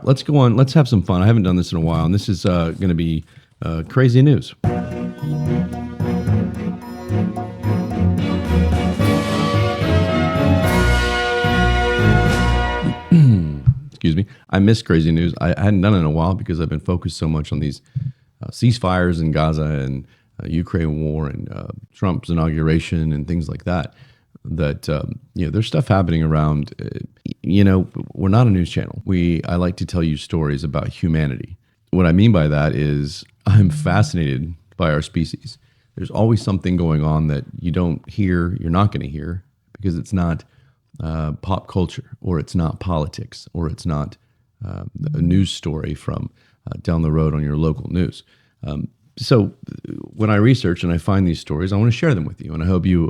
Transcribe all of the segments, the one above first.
let's go on. Let's have some fun. I haven't done this in a while, and this is going to be crazy news. Excuse me. I miss crazy news. I hadn't done it in a while because I've been focused so much on these ceasefires in Gaza and Ukraine war and Trump's inauguration and things like that. That there's stuff happening around. We're not a news channel. I like to tell you stories about humanity. What I mean by that is I'm fascinated by our species. There's always something going on that you don't hear, you're not going to hear, because it's not pop culture, or it's not politics, or it's not a news story from down the road on your local news. So when I research and I find these stories, I want to share them with you, and I hope you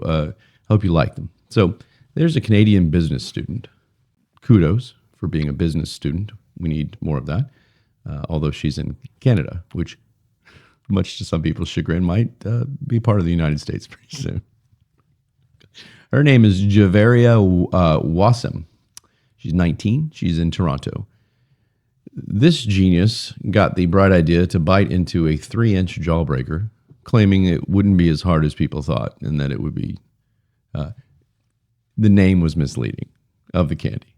like them. So there's a Canadian business student. Kudos for being a business student. We need more of that. Although she's in Canada, which, much to some people's chagrin, might be part of the United States pretty soon. Her name is Jawbreaker Wasim. She's 19. She's in Toronto. This genius got the bright idea to bite into a 3-inch Jawbreaker, claiming it wouldn't be as hard as people thought, and that it would be. The name was misleading of the candy.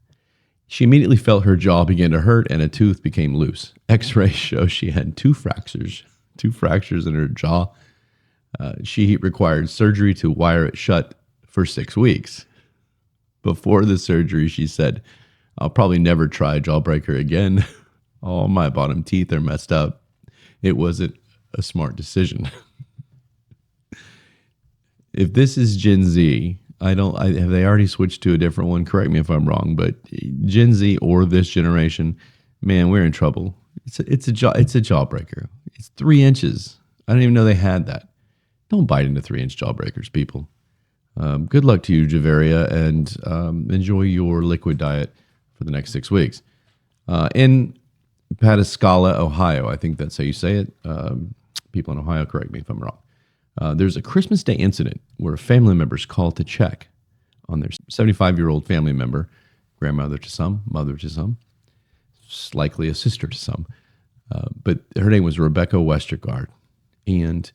She immediately felt her jaw begin to hurt and a tooth became loose. X-rays show she had two fractures in her jaw. She required surgery to wire it shut for 6 weeks. Before the surgery, she said, "I'll probably never try Jawbreaker again. All my bottom teeth are messed up. It wasn't a smart decision." If this is Gen Z, have they already switched to a different one? Correct me if I'm wrong, but Gen Z or this generation, man, we're in trouble. It's a Jawbreaker. It's 3 inches. I didn't even know they had that. Don't bite into 3-inch Jawbreakers, people. Good luck to you, Jawbreaker, and enjoy your liquid diet for the next 6 weeks. In Pataskala, Ohio, I think that's how you say it. People in Ohio, correct me if I'm wrong. There's a Christmas Day incident where family members called to check on their 75-year-old family member, grandmother to some, mother to some, likely a sister to some. But her name was Rebecca Westergaard, and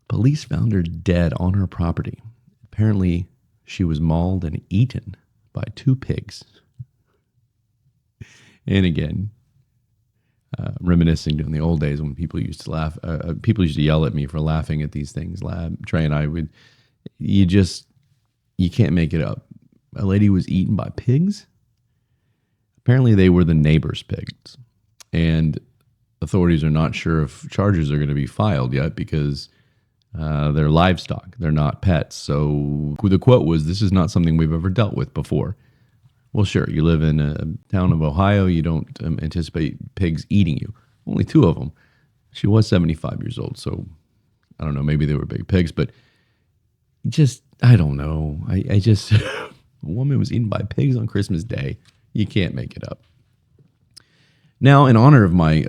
police found her dead on her property. Apparently, she was mauled and eaten by 2 pigs. And again, reminiscing during the old days when people used to laugh. People used to yell at me for laughing at these things. Trey and I would, you can't make it up. A lady was eaten by pigs. Apparently they were the neighbor's pigs. And authorities are not sure if charges are going to be filed yet because they're livestock. They're not pets. So the quote was, "This is not something we've ever dealt with before." Well, sure, you live in a town of Ohio. You don't anticipate pigs eating you. Only 2 of them. She was 75 years old, so I don't know. Maybe they were big pigs, but I don't know. A woman was eaten by pigs on Christmas Day. You can't make it up. Now, in honor of my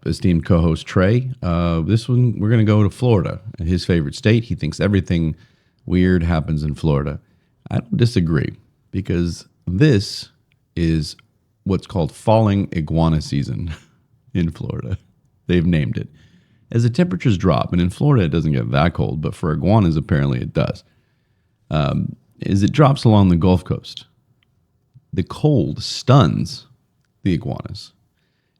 esteemed co-host, Trey, this one, we're going to go to Florida, his favorite state. He thinks everything weird happens in Florida. I don't disagree, because this is what's called falling iguana season in Florida. They've named it. As the temperatures drop, and in Florida it doesn't get that cold, but for iguanas apparently it does, as it drops along the Gulf Coast, the cold stuns the iguanas,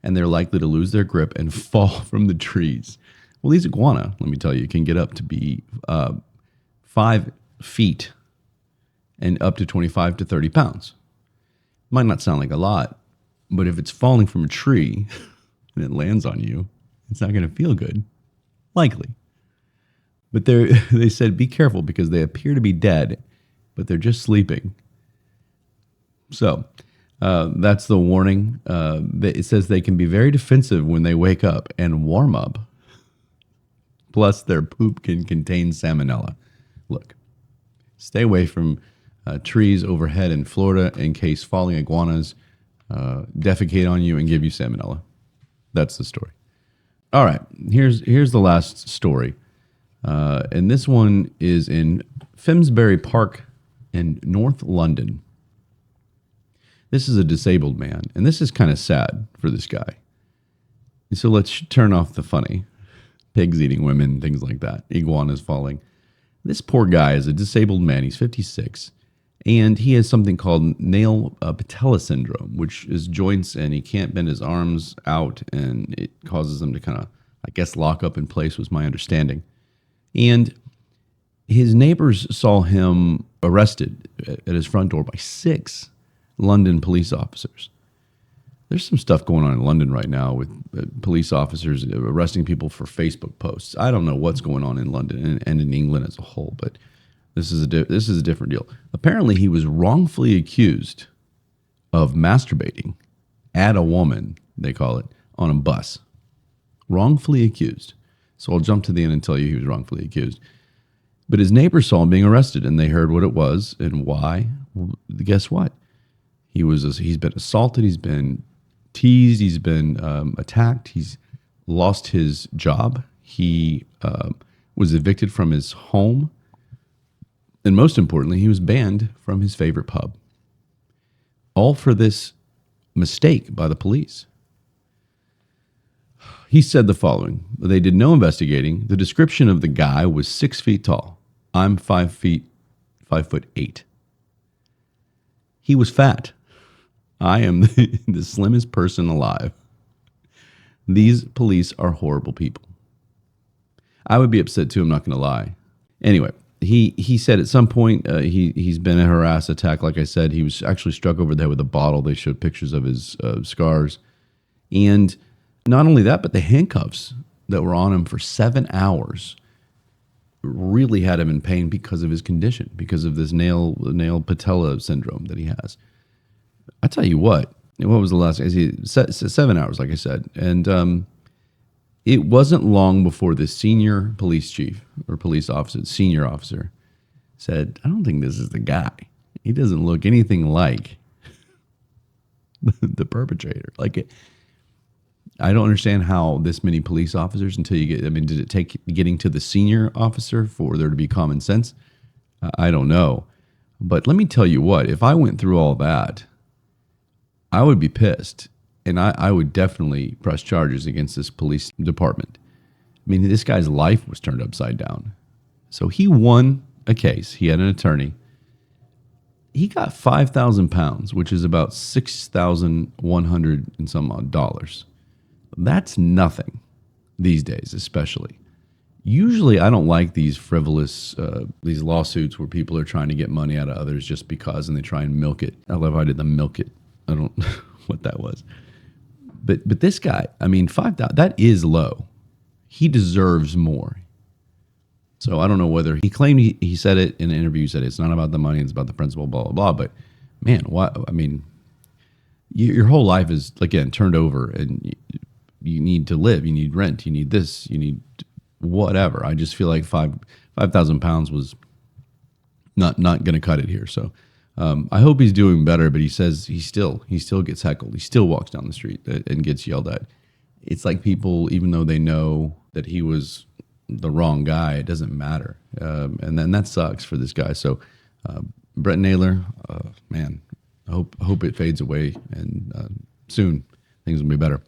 and they're likely to lose their grip and fall from the trees. Well, these iguana, let me tell you, can get up to be 5 feet and up to 25 to 30 pounds. Might not sound like a lot, but if it's falling from a tree and it lands on you, it's not going to feel good. Likely. But they said be careful because they appear to be dead, but they're just sleeping. So that's the warning. It says they can be very defensive when they wake up and warm up. Plus, their poop can contain salmonella. Look, stay away from trees overhead in Florida in case falling iguanas defecate on you and give you salmonella. That's the story. All right, here's the last story. And this one is in Finsbury Park in North London. This is a disabled man, and this is kind of sad for this guy. And so let's turn off the funny. Pigs eating women, things like that. Iguanas falling. This poor guy is a disabled man. He's 56. And he has something called nail patella syndrome, which is joints, and he can't bend his arms out, and it causes them to kind of, I guess, lock up in place, was my understanding. And his neighbors saw him arrested at his front door by 6 London police officers. There's some stuff going on in London right now with police officers arresting people for Facebook posts. I don't know what's going on in London and in England as a whole, but this is a different deal. Apparently, he was wrongfully accused of masturbating at a woman, they call it, on a bus. Wrongfully accused. So I'll jump to the end and tell you he was wrongfully accused. But his neighbors saw him being arrested, and they heard what it was and why. Well, guess what? He's been assaulted. He's been teased. He's been attacked. He's lost his job. He was evicted from his home. And most importantly, he was banned from his favorite pub. All for this mistake by the police. He said the following: they did no investigating. The description of the guy was 6 feet tall. I'm 5'8". He was fat. I am the slimmest person alive. These police are horrible people. I would be upset too, I'm not going to lie. Anyway, he said at some point he's been a harassed, attack. Like I said, he was actually struck over the head with a bottle. They showed pictures of his scars. And not only that, but the handcuffs that were on him for 7 hours really had him in pain because of his condition, because of this nail patella syndrome that he has. I tell you what was the last? 7 hours, like I said. And it wasn't long before the senior police chief or police officer, senior officer, said, I don't think this is the guy. He doesn't look anything like the perpetrator. I don't understand how this many police officers until you get, did it take getting to the senior officer for there to be common sense? I don't know. But let me tell you what, if I went through all that, I would be pissed. And I would definitely press charges against this police department. This guy's life was turned upside down. So he won a case. He had an attorney. He got £5,000, which is about $6,100 and some odd dollars. That's nothing these days, especially. Usually, I don't like these frivolous, these lawsuits where people are trying to get money out of others just because, and they try and milk it. I love how I did the milk it. I don't know what that was. But this guy, $5,000, that is low. He deserves more. So I don't know whether he claimed he said it in an interview. He said it's not about the money, it's about the principle, blah, blah, blah. But man, what? Your whole life is, again, turned over, and you need to live. You need rent. You need this. You need whatever. I just feel like £5,000 was not going to cut it here. So I hope he's doing better. But he says he still gets heckled. He still walks down the street and gets yelled at. It's like people, even though they know that he was the wrong guy, it doesn't matter. And then that sucks for this guy. So Brett Naylor, man, I hope it fades away, and soon things will be better.